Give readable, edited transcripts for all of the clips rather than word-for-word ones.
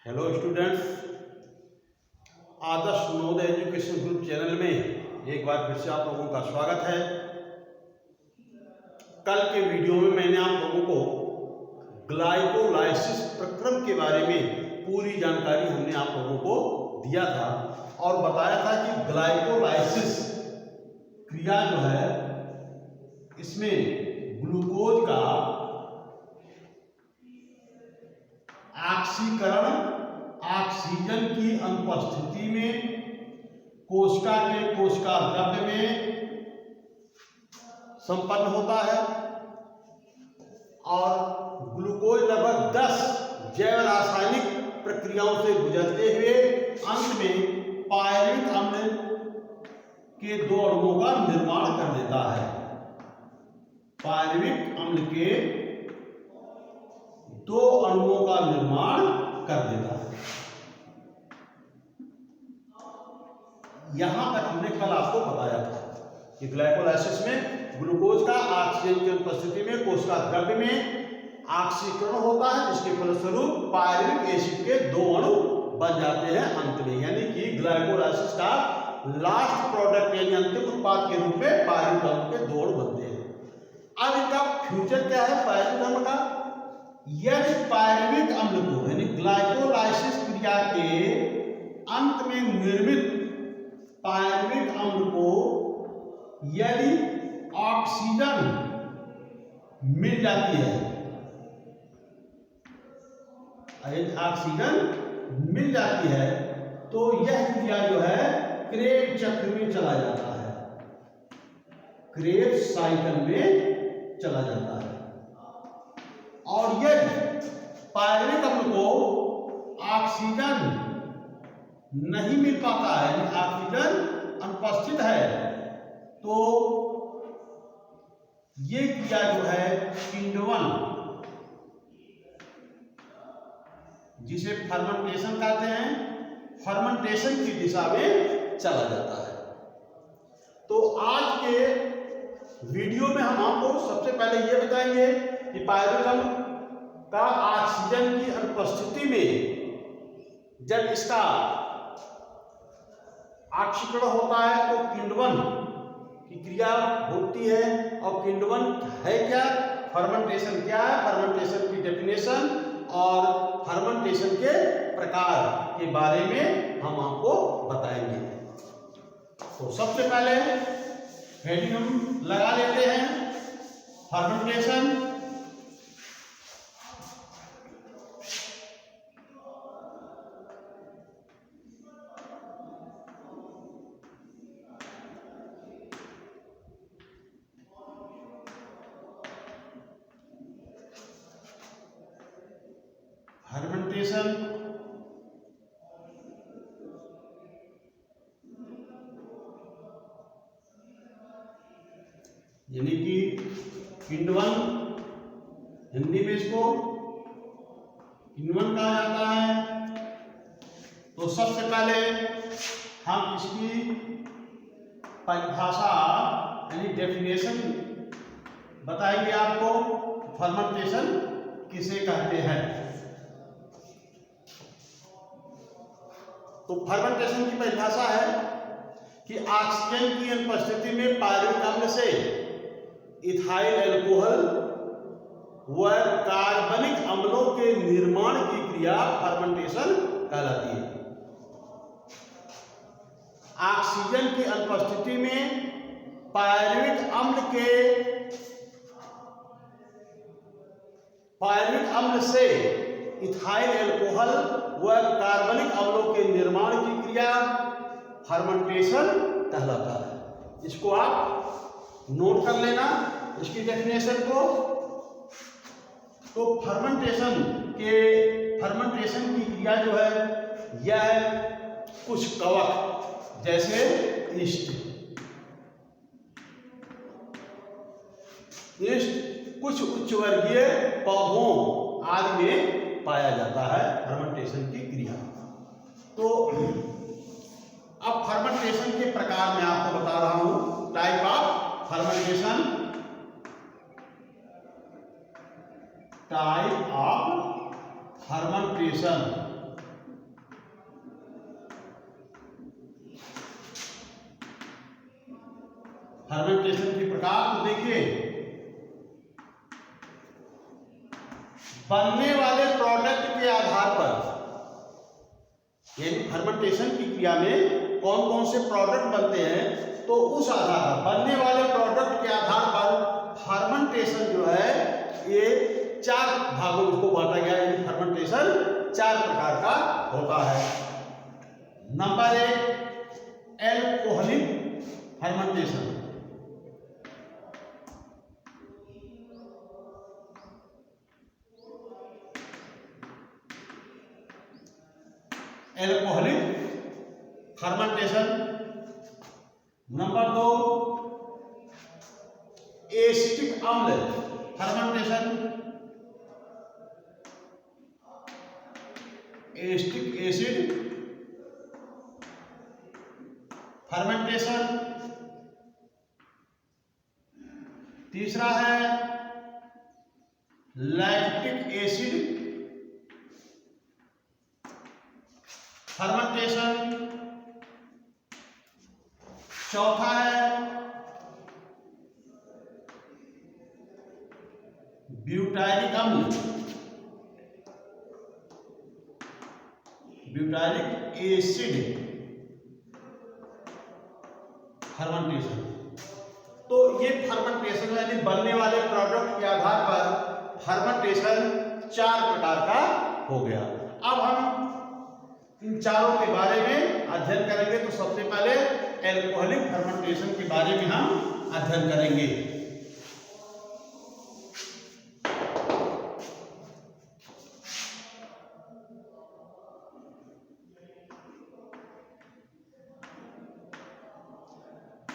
Hello students, आदर्श Navodaya education group channel में एक बार फिर से आप लोगों का स्वागत है। कल के वीडियो में मैंने आप लोगों को ग्लाइकोलाइसिस प्रक्रम के बारे में पूरी जानकारी हमने आप लोगों को दिया था और बताया था कि ग्लाइकोलाइसिस क्रिया जो है इसमें ग्लूकोज का ऑक्सीकरण ऑक्सीजन की अनुपस्थिति में कोशिका के कोशिका द्रव्य में संपन्न होता है और ग्लूकोज लगभग 10 जैव रासायनिक प्रक्रियाओं से गुजरते हुए अंत में पायरुविक अम्ल के 2 अणुओं का निर्माण कर देता है। पायरुविक अम्ल के 2 अणुओं का निर्माण कर देता है। यहां तक हमने कल आपको बताया था कि ग्लाइकोलाइसिस में ग्लूकोज का ऑक्सीजन की उपस्थिति में कोशिका द्रव्य में ऑक्सीकरण होता है, जिसके फलस्वरूप पायरुविक एसिड के 2 अणु बन जाते हैं अंत में, यानी कि ग्लाइकोलाइसिस का लास्ट प्रोडक्ट यानी अंतिम उत्पाद के रूप में पायरुविक अम्ल के 2 अणु बनते हैं। अब इनका फ्यूचर क्या है पायरुविक अम्ल का? यदि पायरुविक अम्ल को यानी ग्लाइकोलाइसिस क्रिया के अंत में निर्मित पायरुविक अम्ल को यदि ऑक्सीजन मिल जाती है, यदि ऑक्सीजन मिल जाती है तो यह क्रिया जो है क्रेब चक्र में चला जाता है, क्रेब साइकिल में चला जाता है। और यदि पायरुविक अम्ल को ऑक्सीजन नहीं मिल पाता है, ऑक्सीजन अनुपस्थित है, तो ये क्रिया जो है किण्वन, जिसे फर्मेंटेशन कहते हैं, फर्मेंटेशन की दिशा में चला जाता है। तो आज के वीडियो में हम आपको सबसे पहले ये बताएंगे कि पायरुविक अम्ल का ऑक्सीजन की अनुपस्थिति में जब इसका ऑक्सीकरण होता है तो किण्वन की क्रिया होती है। और किण्वन है क्या, फर्मेंटेशन क्या है, फर्मेंटेशन की डेफिनेशन और फर्मेंटेशन के प्रकार के बारे में हम आपको बताएंगे। तो सबसे पहले हेडिंग हम लगा लेते हैं, फर्मेंटेशन। फर्मेंटेशन यानी कि किण्वन, हिंदी में इसको किण्वन कहा जाता है। तो सबसे पहले हम इसकी परिभाषा यानी डेफिनेशन बताएंगे आपको, फर्मेंटेशन किसे कहते हैं। तो फर्मेंटेशन की परिभाषा है कि ऑक्सीजन की अनुपस्थिति में पायरुविक अम्ल से इथाइल अल्कोहल व कार्बनिक अम्लों के निर्माण की क्रिया फर्मेंटेशन कहलाती है। ऑक्सीजन की अनुपस्थिति में पायरुविक अम्ल से इथाइल अल्कोहल व कार्बनिक अम्लों के निर्माण की क्रिया फर्मेंटेशन कहलाता है। इसको आप नोट कर लेना, इसकी डेफिनेशन को। तो फर्मेंटेशन की क्रिया जो है यह कुछ कवक जैसे ईस्ट कुछ उच्च वर्गीय पौधों आदि में पाया जाता है फर्मेंटेशन की क्रिया। तो अब फर्मेंटेशन के प्रकार मैं आपको बता रहा हूं, type of fermentation. Type of fermentation प्रकार, तो देखिए बनने वाले प्रोडक्ट के आधार पर, यानी फर्मेंटेशन की क्रिया में कौन कौन से प्रोडक्ट बनते हैं, तो उस आधार पर बनने वाले प्रोडक्ट के आधार पर फर्मेंटेशन जो है ये 4 भागों में इसको बांटा गया है। फर्मेंटेशन 4 प्रकार का होता है। Number 1 alcoholic fermentation. Alcoholic fermentation. Number 2 acetic अम्ल फर्मेंटेशन। Acetic acid fermentation. तीसरा है लैक्टिक एसिड फर्मेंटेशन। चौथा है ब्यूटाइलिक अम्ल, ब्यूटाइलिक एसिड फर्मेंटेशन। तो ये फर्मेंटेशन यानी बनने वाले प्रोडक्ट के आधार पर फर्मेंटेशन 4 प्रकार का हो गया। अब हम इन चारों के बारे में अध्ययन करेंगे। तो सबसे पहले एल्कोहलिक फर्मेंटेशन के बारे में हम अध्ययन करेंगे।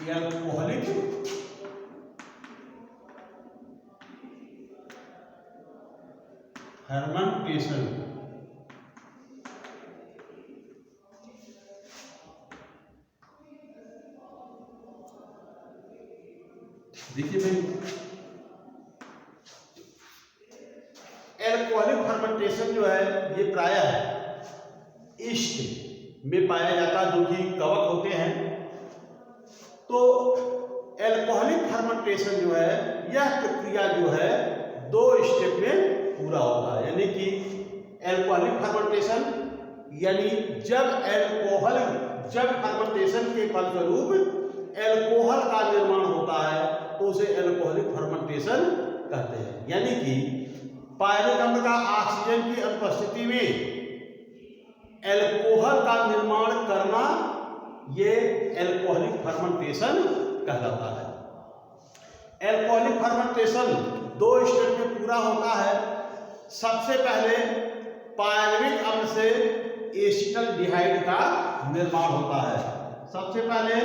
Alcoholic fermentation. देखिए भाई, एल्कोहलिक फर्मेंटेशन जो है ये प्रायः ईस्ट में पाया जाता है, जो कि कवक होते हैं। तो एल्कोहलिक फर्मेंटेशन जो है यह प्रक्रिया जो है 2 स्टेप में पूरा होता है। यानी कि एल्कोहलिक फर्मेंटेशन यानी जब फर्मेंटेशन के फलस्वरूप एल्कोहल का निर्माण होता है तो उसे एल्कोहलिक फर्मेंटेशन कहते हैं। यानी कि पायरिक अम्ल का ऑक्सीजन की अनुपस्थिति में एल्कोहल का निर्माण करना ये एल्कोहलिक फर्मेंटेशन कहलाता है। एल्कोहलिक फर्मेंटेशन 2 स्टेप में पूरा होता है। सबसे पहले पायरुविक अम्ल से एसिटाल्डिहाइड का निर्माण होता है। सबसे पहले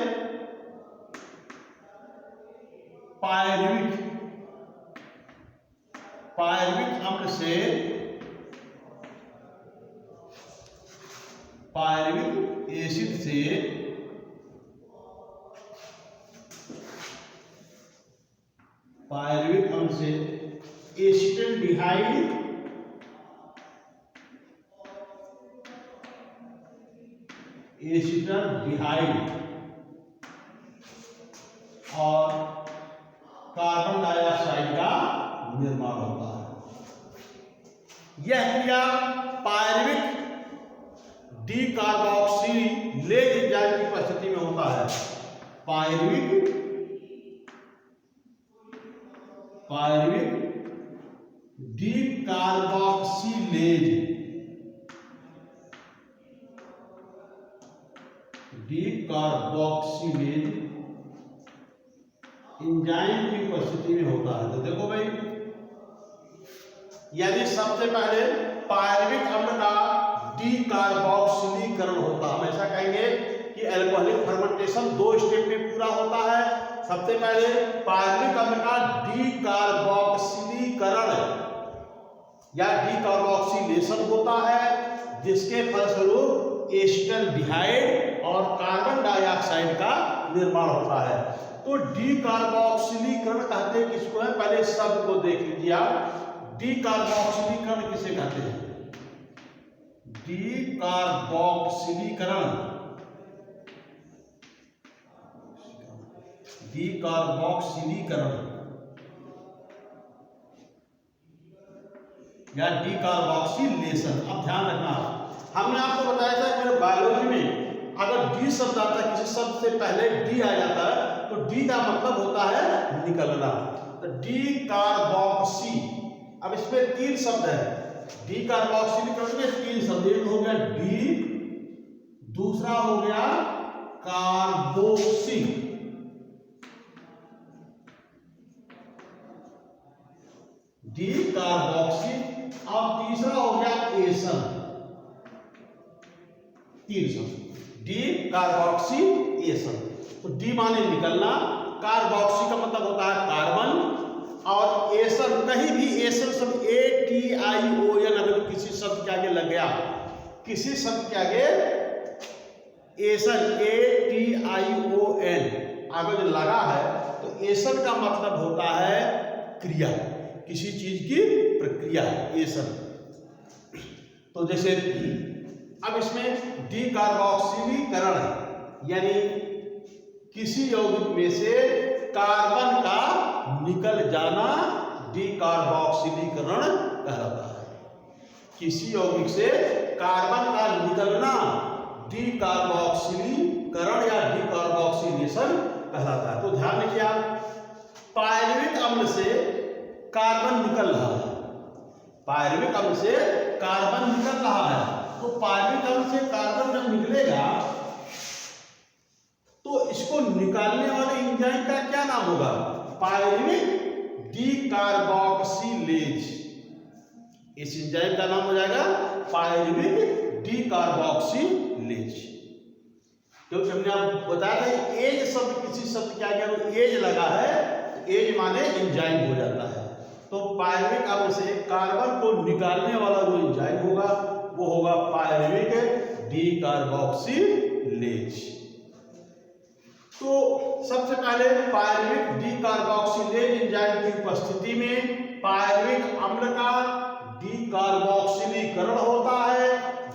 पायरुविक अम्ल से पायरुविक एसिड से पायरुविक अम्ल से एसिटाल्डिहाइड और कार्बन डाइऑक्साइड का निर्माण होता है। यह क्रिया पायरुविक डीकार्बोक्सिलेज एंजाइम की उपस्थिति में होता है। पायरुविक डीकार्बोक्सिलेज एंजाइम की उपस्थिति में होता है। तो देखो भाई, यानी सबसे पहले पायरुविक अम्ल का डीकार्बोक्सिलीकरण होता है। हम ऐसा कहेंगे कि एल्कोहलिक फर्मेंटेशन 2 स्टेप में पूरा होता है। सबसे पहले पायरुविक अम्ल का डीकार्बोक्सिलीकरण या डीकार्बोक्सिलेशन होता है, जिसके फलस्वरूप एसिटाल्डिहाइड और कार्बन डाइऑक्साइड का निर्माण होता है। तो डीकार्बोक्सिलीकरण कहते हैं किसको है, पहले शब्द को देख लीजिए आप। डीकार्बोक्सिलीकरण किसे कहते हैं? डीकार्बोक्सिलीकरण या डीकार्बोक्सिलेशन। अब ध्यान रखना, हमने आपको बताया था कि बायोलॉजी में अगर डी शब्द आता है, किसी शब्द से पहले डी आ जाता है तो डी का मतलब होता है निकलना। तो डीकार्बोक्सी, अब इसमें तीन शब्द है, डीकार्बोक्सिलीकरण में तीन शब्द, एक हो गया डी, दूसरा हो गया कार्बोक्सी, डीकार्बोक्सी, अब तीसरा हो गया एशन। तीन शब्द डीकार्बोक्सिलेशन। तो डी माने निकलना, कार्बोक्सी का मतलब होता है कार्बन, और एशन, कहीं भी एशन शब्द ATION अगर किसी शब्द के आगे लग गया, किसी शब्द के आगे एशन ATION अगर जो लगा है तो एशन का मतलब होता है क्रिया, किसी चीज की प्रक्रिया, एशन। तो जैसे अब इसमें डीकार्बोक्सिलीकरण यानी किसी यौगिक में से कार्बन का निकल जाना डीकार्बोक्सिलीकरण कहलाता है। किसी यौगिक से कार्बन का निकलना डीकार्बोक्सिलीकरण या डीकार्बोक्सिलेशन कहलाता है। तो ध्यान रखिए आप, पायरुविक अम्ल से कार्बन निकल रहा है, पायरुविक अम्ल से कार्बन निकल रहा है, तो पायरुविक अम्ल से कार्बन जब निकलेगा तो इसको निकालने वाले एंजाइम का क्या नाम होगा? Pyruvic decarboxylase. इस एंजाइम का नाम हो जाएगा पायरुविक डीकार्बोक्सिलेज। क्योंकि हमने आपको बताया था एज शब्द किसी शब्द के आगे एज लगा है, एज माने एंजाइम हो जाता है। तो पायरुविक अम्ल से कार्बन को निकालने वाला जो एंजाइम होगा वो होगा पायरुविक डीकार्बोक्सिलेज। तो सबसे पहले पायरुविक डीकार्बोक्सिलेज एंजाइम की उपस्थिति में पायरुविक अम्ल का डीकार्बोक्सिलीकरण होता है,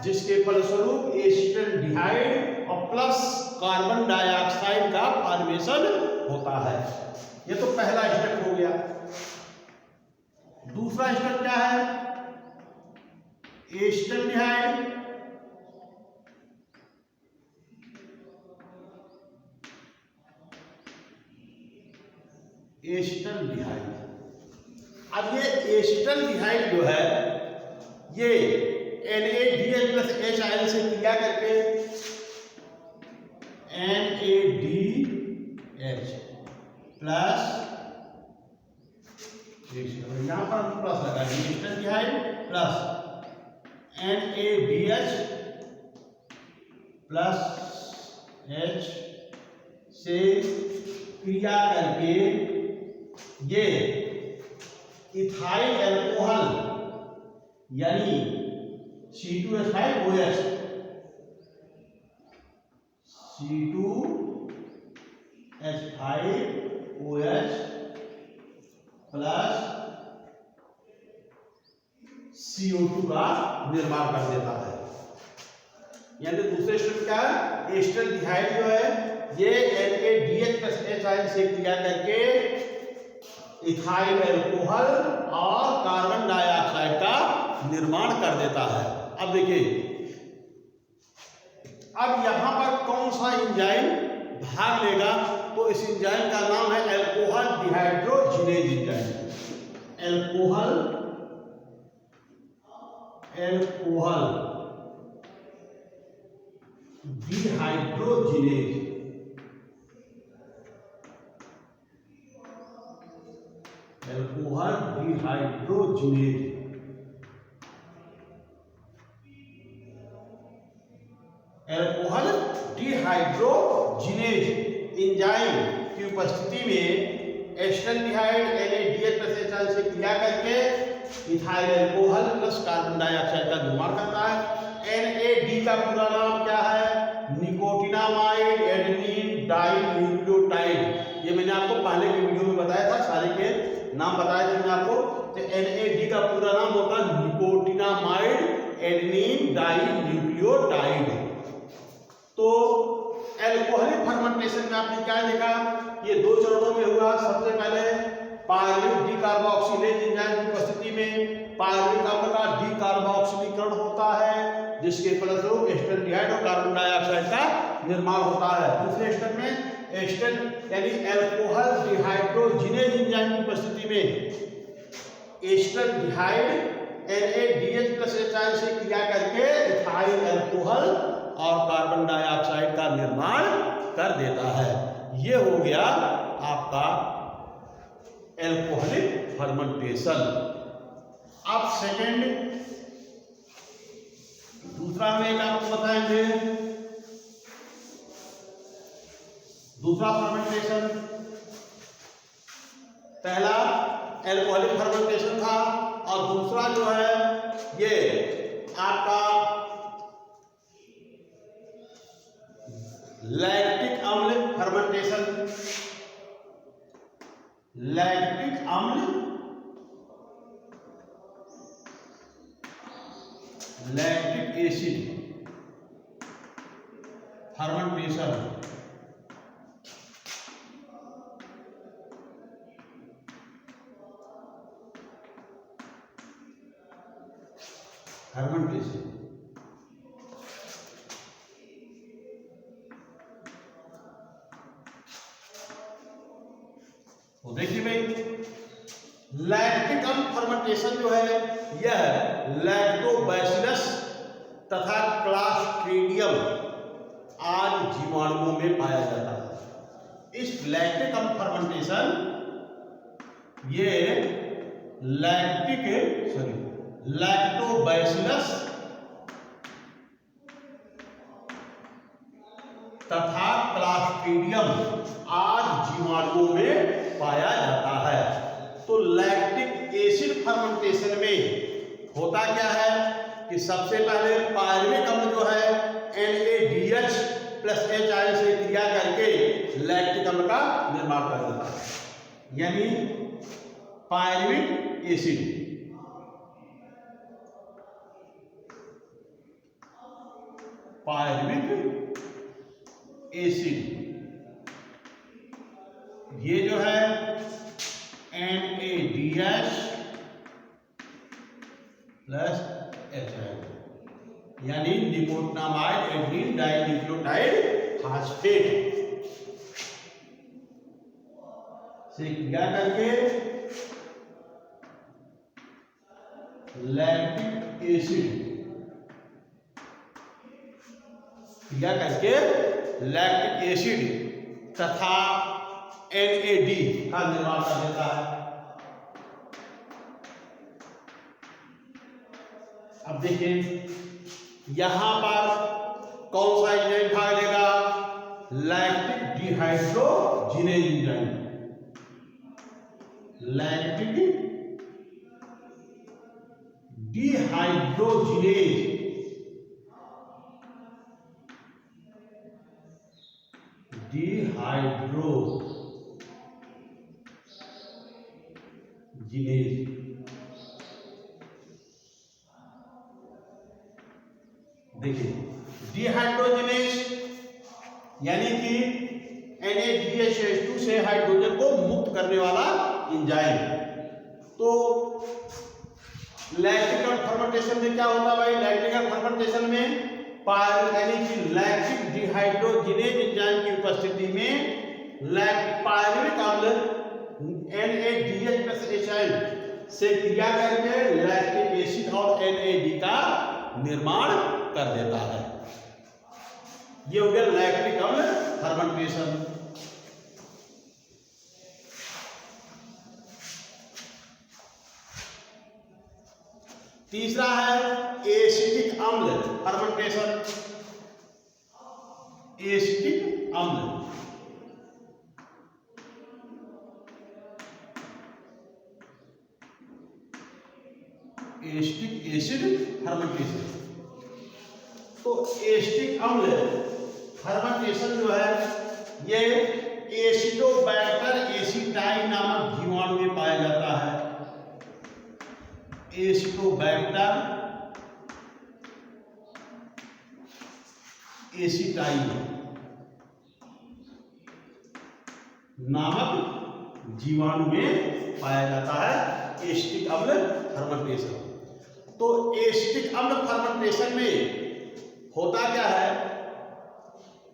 जिसके फलस्वरूप एसिटाल्डिहाइड और प्लस कार्बन डाइऑक्साइड का फॉर्मेशन होता है। ये तो पहला स्टेप हो गया। दूसरा स्टेप क्या है? Acetaldehyde acetaldehyde. अब ये एसिटाल्डिहाइड जो है ये NADH प्लस H आयन से क्रिया करके NADH प्लस, यहां पर हम प्लस लगाएंगे, acetaldehyde plus NADH plus H से क्रिया करके ये इथाइल अल्कोहल यानी C2H5OH, C2H5OH प्लस CO2 का निर्माण कर देता है। यानी दूसरे स्टेप क्या है? एसिटाल्डिहाइड जो है ये NADH प्लस H आयन से क्रिया करके इथाइल अल्कोहल और कार्बन डाइऑक्साइड का निर्माण कर देता है। अब देखिए, अब यहां पर कौन सा एंजाइम भाग लेगा? तो इस एंजाइम का नाम है alcohol dehydrogenase enzyme. Alcohol dehydrogenase, alcohol dehydrogenase. Alcohol dehydrogenase enzyme की उपस्थिति में acetaldehyde NADH plus H ion से क्रिया करके ethyl alcohol plus carbon dioxide का निर्माण करता है। NAD का पूरा नाम क्या है? Nicotinamide adenine dinucleotide. ये मैंने आपको पहले के वीडियो में बताया था, सारे के नाम बताए थे मैंने आपको। तो NAD का पूरा नाम होता है निकोटिनामाइड एडेनिन डाइन्यूक्लियोटाइड। तो अल्कोहलिक फर्मेंटेशन में आपने क्या देखा? ये 2 चरणों में हुआ। सबसे पहले पायरुविक डीकार्बोक्सिलेज एंजाइम की उपस्थिति में पायरुविक अम्ल का डीकार्बोक्सिलीकरण होता है, जिसके फलस्वरूप एस्टल्डिहाइड और कार्बन डाइऑक्साइड का निर्माण होता है। दूसरे स्टेप में एस्टर यानी अल्कोहल डिहाइड्रोजिनेज एंजाइम की उपस्थिति में एस्टल्डिहाइड NaDH+HI से क्रिया करके इथाइल अल्कोहल और कार्बन डाइऑक्साइड का निर्माण कर देता है। ये हो गया आपका एल्कोहलिक फर्मेंटेशन। अब सेकेंड दूसरा में एक आपको बताएंगे, दूसरा फर्मेंटेशन। पहला एल्कोहलिक फर्मेंटेशन था और दूसरा जो है ये आपका लैक्टिक अम्ल फर्मेंटेशन। लैक्टिक अम्ल लैक्टिक एसिड फर्मेंटेशन। फर्मेंटेशन तो देखिए भाई, लैक्टिक अम्ल फर्मेंटेशन जो है यह लैक्टोबैसिलस तथा क्लॉस्ट्रिडियम आदि जीवाणुओं में पाया जाता है। इस लैक्टिक अम्ल फर्मेंटेशन ये लैक्टोबैसिलस तथा क्लॉस्ट्रिडियम आदि जीवाणुओं में पाया जाता है। तो लैक्टिक एसिड फर्मेंटेशन में होता क्या है कि सबसे पहले पायरुविक अम्ल जो है NaDH+HI से क्रिया करके लैक्टिक अम्ल का निर्माण कर देता है। यानी पायरुविक एसिड ये जो है NaDH+HI यानी निकोटिनामाइड एडेनिन डाइन्यूक्लियोटाइड फास्फेट से क्रिया करके लैक्टिक एसिड तथा NaD का निर्माण कर देता है। अब देखिए यहां पर कौन सा एंजाइम भाग लेगा, lactic dehydrogenase enzyme. Lactic dehydrogenase देखिए डिहाइड्रोजिनेज यानी कि NaDH2 से हाइड्रोजन को मुक्त करने वाला एंजाइम। तो लैक्टिक फर्मेंटेशन में क्या होता है भाई, लैक्टिक फर्मेंटेशन में यानी कि लैक्टिक डिहाइड्रोजिनेज एंजाइम की उपस्थिति में पायरुविक अम्ल NaDH+HI से क्रिया करके लैक्टिक एसिड और NaD का निर्माण कर देता है। ये हो गया लैक्टिक अम्ल फर्मेंटेशन। तीसरा है एसिटिक अम्ल फर्मेंटेशन। एसिटिक अम्ल एसिटिक एसिड फर्मेंटेशन। तो एसिटिक अम्ल फर्मेंटेशन जो है ये एसिडोबैक्टर एसिटाई नामक जीवाणु में पाया जाता है। एसिडोबैक्टर एसिटाई नामक जीवाणु में पाया जाता है एसिटिक अम्ल फर्मेंटेशन। तो एसिटिक अम्ल फर्मेंटेशन में होता क्या है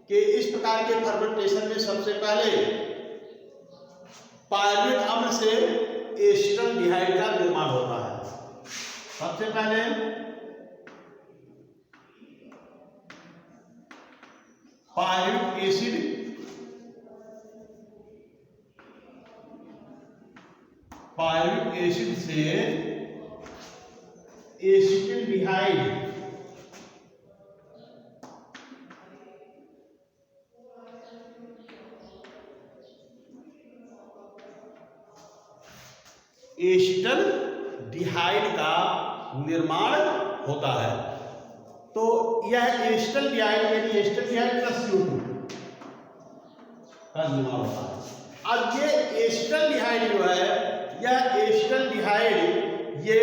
कि इस प्रकार के फर्मेंटेशन में सबसे पहले पायरुविक अम्ल से एसिटाल्डिहाइड का निर्माण होता है। सबसे पहले पायरुविक एसिड से एसिटाल्डिहाइड एसिटाल्डिहाइड का निर्माण होता है। तो यह एसिटाल्डिहाइड यानी एसिटाल्डिहाइड प्लस CO2 का निर्माण होता है। अब ये एसिटाल्डिहाइड जो है, यह एसिटाल्डिहाइड ये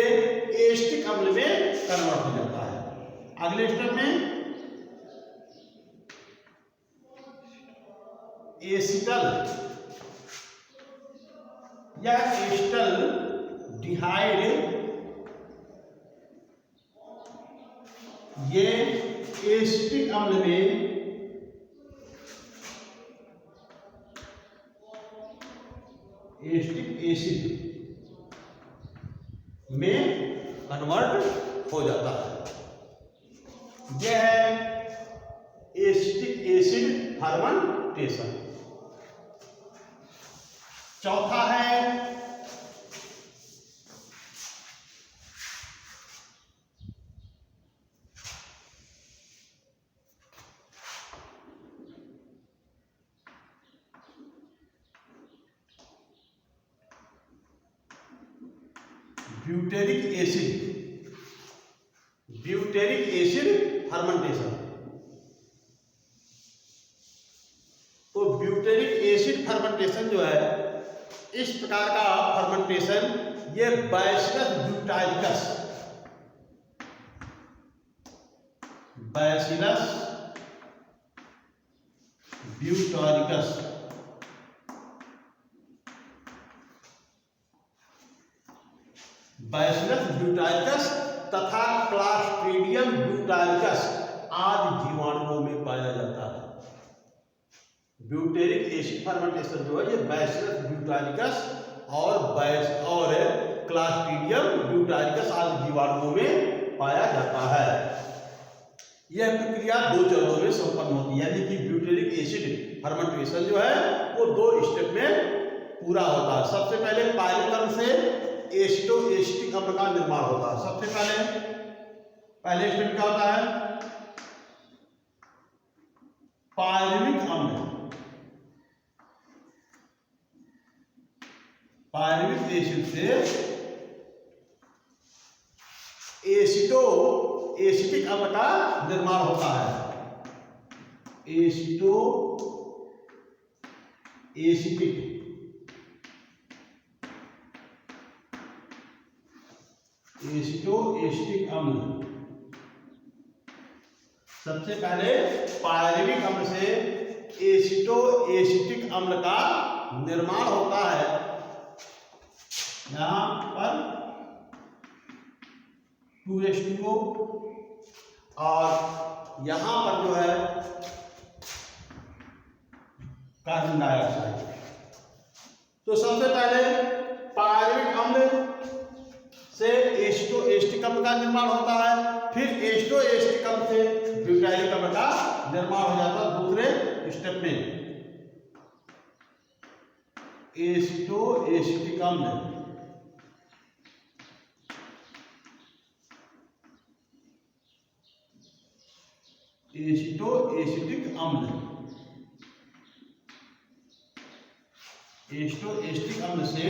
एसिटिक अम्ल में कन्वर्ट हो जाता है। अगले स्टेप में यह एसिटाल्डिहाइड ये एसिटिक अम्ल में एसिटिक एसिड में कन्वर्ट हो जाता है। यह है एसिटिक एसिड फर्मेंटेशन। चौथा है ब्यूटेरिक एसिड फर्मेंटेशन। तो ब्यूटेरिक एसिड फर्मेंटेशन जो है, इस प्रकार का फर्मेंटेशन ये बैसिलस ब्यूटारिकस तथा क्लास्ट्रीडियम ब्यूटारिकस आदि जीवाणुओं में पाया जाता है। ब्यूटेरिक एसिड फर्मेंटेशन जो है ये बैसिलस ब्यूटारिकस और क्लास्ट्रीडियम ब्यूटारिकस आदि जीवाणुओं में पाया जाता है। यह प्रक्रिया 2 चरणों में संपन्न होती है, यानी कि ब्यूटेरिक एसिड फर्मेंटेशन जो है वो 2 स्टेप में पूरा होता है। सबसे पहले पायरुविक अम्ल से एसिटिक अम्ल का निर्माण होता है। सबसे पहले स्टेप क्या होता है? पायरुविक एसिड से एसिटिक अम्ल का निर्माण होता है। एसिटिक अम्ल। सबसे पहले पायरुविक अम्ल से एसिटिक अम्ल का निर्माण होता है। यहां पर 2H2O और यहां पर जो है कार्बन डाइऑक्साइड। तो सबसे पहले पायरुविक अम्ल से एसिटिक अम्ल का निर्माण होता है, फिर एसिटिक अम्ल से ब्यूटाइलिक अम्ल का निर्माण हो जाता है दूसरे स्टेप में। एसिटिक अम्ल एसिटिक अम्ल से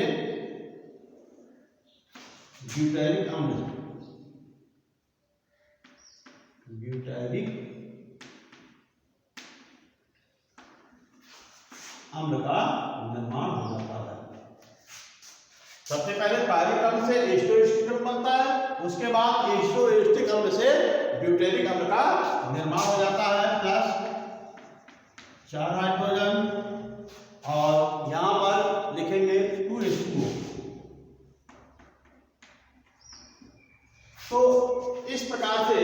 ब्यूटाइलिक अम्ल का निर्माण हो जाता है। सबसे पहले पायरुविक अम्ल से एसिटिक अम्ल बनता है, उसके बाद एसिटिक अम्ल से ब्यूटेरिक अम्ल का निर्माण हो जाता है प्लस 4 हाइड्रोजन। और यहाँ तो इस प्रकार से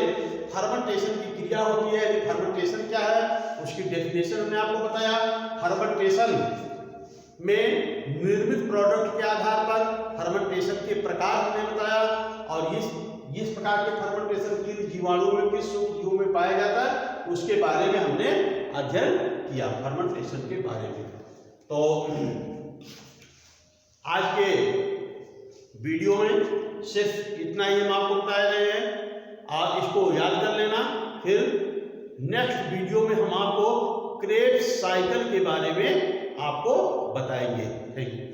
फर्मेंटेशन की क्रिया होती है। यदि फर्मेंटेशन क्या है उसकी डेफिनेशन हमने आपको बताया। फर्मेंटेशन में निर्मित प्रोडक्ट के आधार पर फर्मेंटेशन के प्रकार हमने बताया, और इस प्रकार के फर्मेंटेशन किन जीवाणुओं में, किस सूक्ष्म में पाया जाता है उसके बारे में हमने अध्ययन किया, फर्मेंटेशन के बारे में। तो आज के वीडियो में सिर्फ इतना ही हम आपको बता रहे हैं, और इसको याद कर लेना। फिर नेक्स्ट वीडियो में हम आपको क्रेब्स साइकिल के बारे में आपको बताएंगे। Thank you.